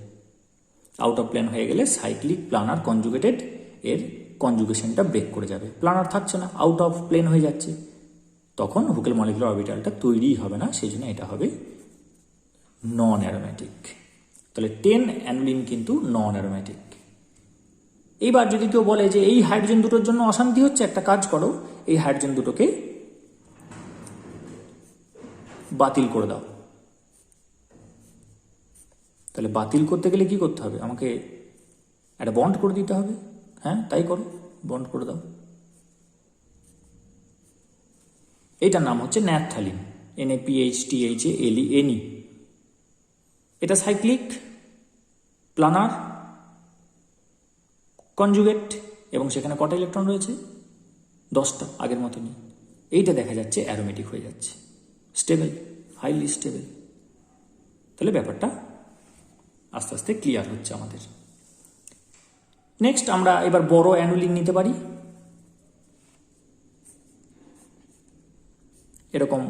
আউট অফ প্লেন হয়ে গেলে সাইক্লিক, প্লানার, কনজুগেটেড এর কনজুগেশনটা ব্রেক করে যাবে, প্লানার থাকছে না, আউট অফ প্লেন হয়ে যাচ্ছে। তখন হুকেল মলিকুলার অরবিটালটা তৈরিই হবে না, সেই জন্য এটা হবে নন অ্যারোমেটিক। তাহলে 10 অ্যানুলিন কিন্তু নন অ্যারোমেটিক। এইবার যদি কেউ বলে যে এই হাইড্রোজেন দুটোর জন্য অশান্তি হচ্ছে, একটা কাজ করো, এই হাইড্রোজেন দুটোকে বাতিল করে দাও। তাহলে বাতিল করতে গেলে কি করতে হবে? আমাকে একটা বন্ড করে দিতে হবে। হ্যাঁ, তাই করো, বন্ড করে দাও। এটার নাম হচ্ছে ন্যাপথালিন, NaPHTHALENE। এটা সাইক্লিক, প্লানার, কনজুগেট, এবং সেখানে কটা ইলেকট্রন রয়েছে? 10টা, আগের মতনই। এইটা দেখা যাচ্ছে অ্যারোমেটিক হয়ে যাচ্ছে, স্টেবল, হাইলি স্টেবল। তাহলে ব্যাপারটা আস্তে আস্তে ক্লিয়ার হচ্ছে আমাদের। নেক্সট আমরা এবার বড় অ্যানুলিন নিতে পারি। এরকম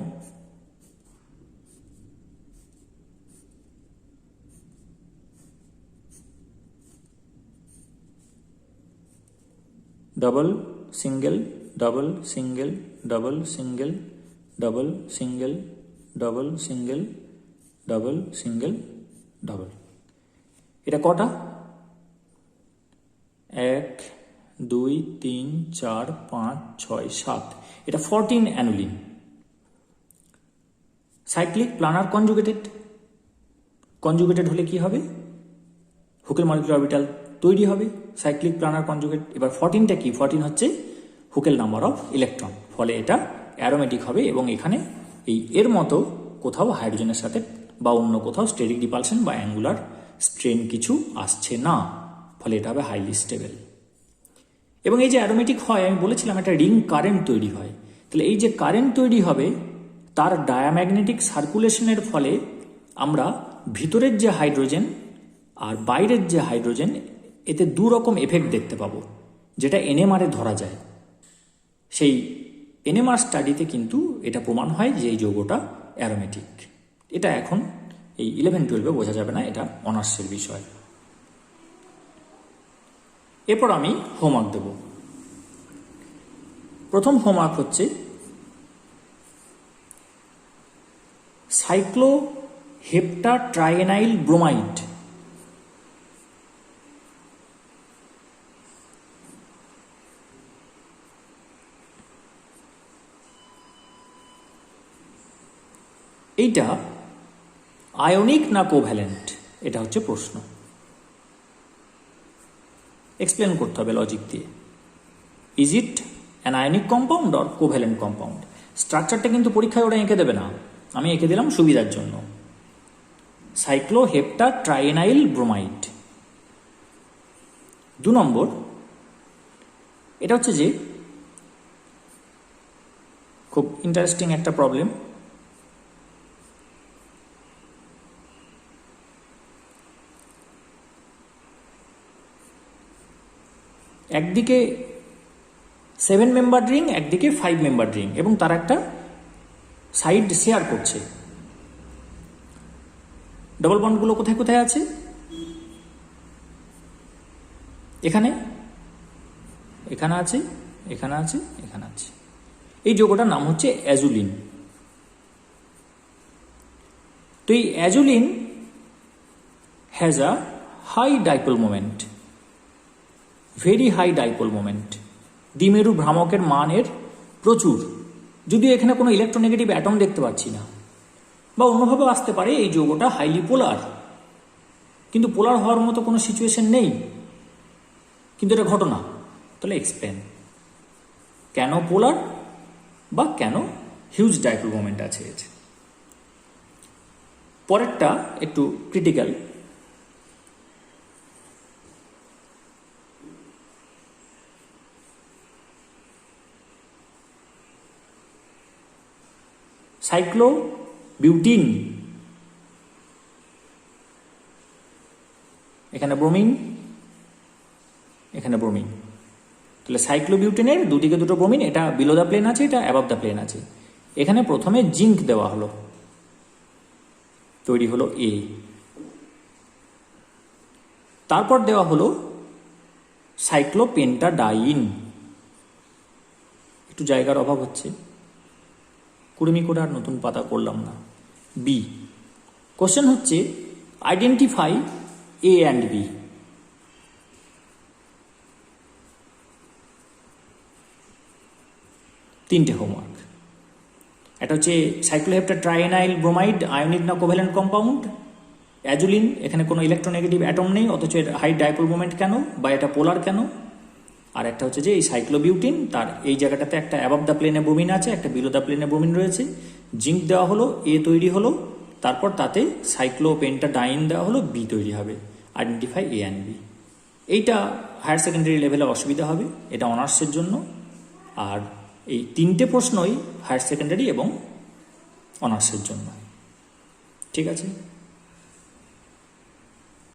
double single, double single, double single, double single, double single, double single, double. এটা কটা? 1 2 3 4 5 6 7, এটা 14 annulene. Cyclic, planar, conjugated. Conjugated হলে কি হবে? হুকেল মলিকুলার অরবিটাল তৈরি হবে, সাইক্লিক, প্লানার, কনজুগেট। এবার 14টা কি? 14 হচ্ছে হুকেল নাম্বার অফ ইলেকট্রন, ফলে এটা অ্যারোমেটিক হবে। এবং এখানে এই এর মতো কোথাও হাইড্রোজেনের সাথে বা অন্য কোথাও স্টেরিক রিপালশন বা অ্যাঙ্গুলার স্ট্রেন কিছু আসছে না, ফলে এটা হবে হাইলি স্টেবল। এবং এই যে অ্যারোমেটিক হয়, আমি বলেছিলাম একটা রিং কারেন্ট তৈরি হয়। তাহলে এই যে কারেন্ট তৈরি হবে, তার ডায়াম্যাগনেটিক সার্কুলেশনের ফলে আমরা ভিতরের যে হাইড্রোজেন আর বাইরের যে হাইড্রোজেন, এতে দু রকম এফেক্ট দেখতে পাবো, যেটা NMR-এ ধরা যায়। সেই NMR স্টাডিতে কিন্তু এটা প্রমাণ হয় যে এই যৌগটা অ্যারোমেটিক। এটা এখন এই 11-12-এ বোঝা যাবে না, এটা অনার্সের বিষয়। এরপর আমি হোমওয়ার্ক দেব। প্রথম হোমওয়ার্ক হচ্ছে সাইক্লোহেপ্টাট্রাইএনাইল ব্রোমাইড। এইটা আয়নিক না কোভ্যালেন্ট, এটা হচ্ছে প্রশ্ন। এক্সপ্লেন করতে হবে লজিক দিয়ে। Is it an ionic compound or covalent compound? স্ট্রাকচারটা কিন্তু পরীক্ষায় ওরা এঁকে দেবে না, আমি এঁকে দিলাম সুবিধার জন্য। সাইক্লোহেপ্টা ট্রাইএনাইল ব্রোমাইড। 2 নম্বর, এটা হচ্ছে যে খুব ইন্টারেস্টিং একটা প্রবলেম। একদিকে 7 মেম্বার রিং, একদিকে 5 মেম্বার রিং, এবং তারা একটা সাইড শেয়ার করছে। ডবল বন্ডগুলো কোথায় কোথায় আছে? এখানে, এখানে আছে, এখানে আছে, এখানে আছে। এই যৌগটার নাম হচ্ছে অ্যাজুলিন। তো এই azulene has a high dipole moment, very high dipole moment. দ্বিমেরু ভ্রামকের মানের প্রচুর, যদিও এখানে কোনো ইলেকট্রোনেগেটিভ অ্যাটম দেখতে পাচ্ছি না। বা অন্যভাবে আসতে পারে এই যৌগটা হাইলি পোলার, কিন্তু পোলার হওয়ার মতো কোনো সিচুয়েশন নেই, কিন্তু এটা ঘটনা। তাহলে এক্সপ্লেন কেন পোলার বা কেন হিউজ ডাইপোল মোমেন্ট আছে। পরেরটা একটু ক্রিটিক্যাল। সাইক্লোবিউটিন, এখানে ব্রোমিন, এখানে ব্রোমিন। তাহলে সাইক্লোবিউটিনের দুদিকে দুটো ব্রোমিন, এটা বিলো দ্য প্লেন আছে, এটা অ্যাবাভ দ্য প্লেন আছে। এখানে প্রথমে জিঙ্ক দেওয়া হলো, তৈরি হলো এ। তারপর দেওয়া হলো সাইক্লোপেন্টাডাইন, একটু জায়গার অভাব হচ্ছে, কুড়েমি করে আর নতুন পাতা করলাম না। বি। কোশ্চেন হচ্ছে আইডেন্টিফাই এ অ্যান্ড বি। তিনটে হোমওয়ার্ক। এটা হচ্ছে সাইক্লোহেপ্টা ট্রাইএনাইল ব্রোমাইড, আয়নিক না কোভ্যালেন্ট কম্পাউন্ড। অ্যাজুলিন, এখানে কোনো ইলেকট্রোনেগেটিভ অ্যাটম নেই, অথচ এর হাই ডাইপোল মোমেন্ট কেন, বা এটা পোলার কেন। আর একটা হচ্ছে যে এই সাইক্লোবিউটিন, তার এই জায়গাটাতে একটা অ্যাবাভ দ্য প্লেনে ব্রোমিন আছে, একটা বিলো দ্য প্লেনে ব্রোমিন রয়েছে। জিঙ্ক দেওয়া হলো, এ তৈরি হলো, তারপর তাতে সাইক্লোপেন্টাডাইন দেওয়া হলো, বি তৈরি হবে। Identify A and B. এইটা হায়ার সেকেন্ডারি লেভেলে অসুবিধা হবে, এটা অনার্সের জন্য। আর এই তিনটে প্রশ্নই হায়ার সেকেন্ডারি এবং অনার্সের জন্য। ঠিক আছে।